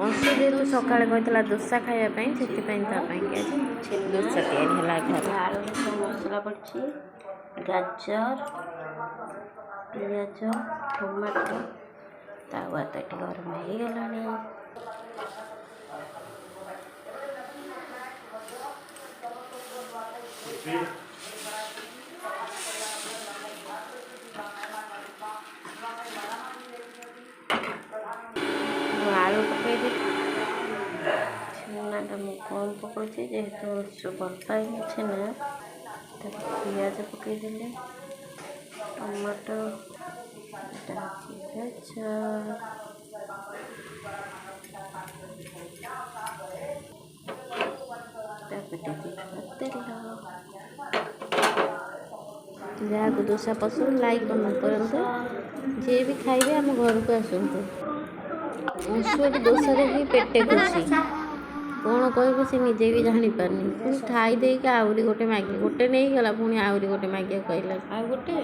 अंशु जेहेतु सकाଳେ कहला दोसा खायापी से दोसा तैयारी आलू सब मसला पड़ी गाजर पियाज टमाटो तावा तो गरम हो गलानी आलू पकई छेना मुझे कम पकाऊे जेहेतु भल पाए छेना पियाज पकईदे टमाटो जहाँ को दोसा पसंद लाइक कमेंट करूँ जी भी खाइबे आम घर को आसतु अंशु दोसा देखिए पेटे खुशी कौन कह से निजे भी जापारनी पुणी खाई दे आहरी गोटे मैगी गोटे नहीं गला पुणी आहरी गोटे मैगी कहला आ गोटे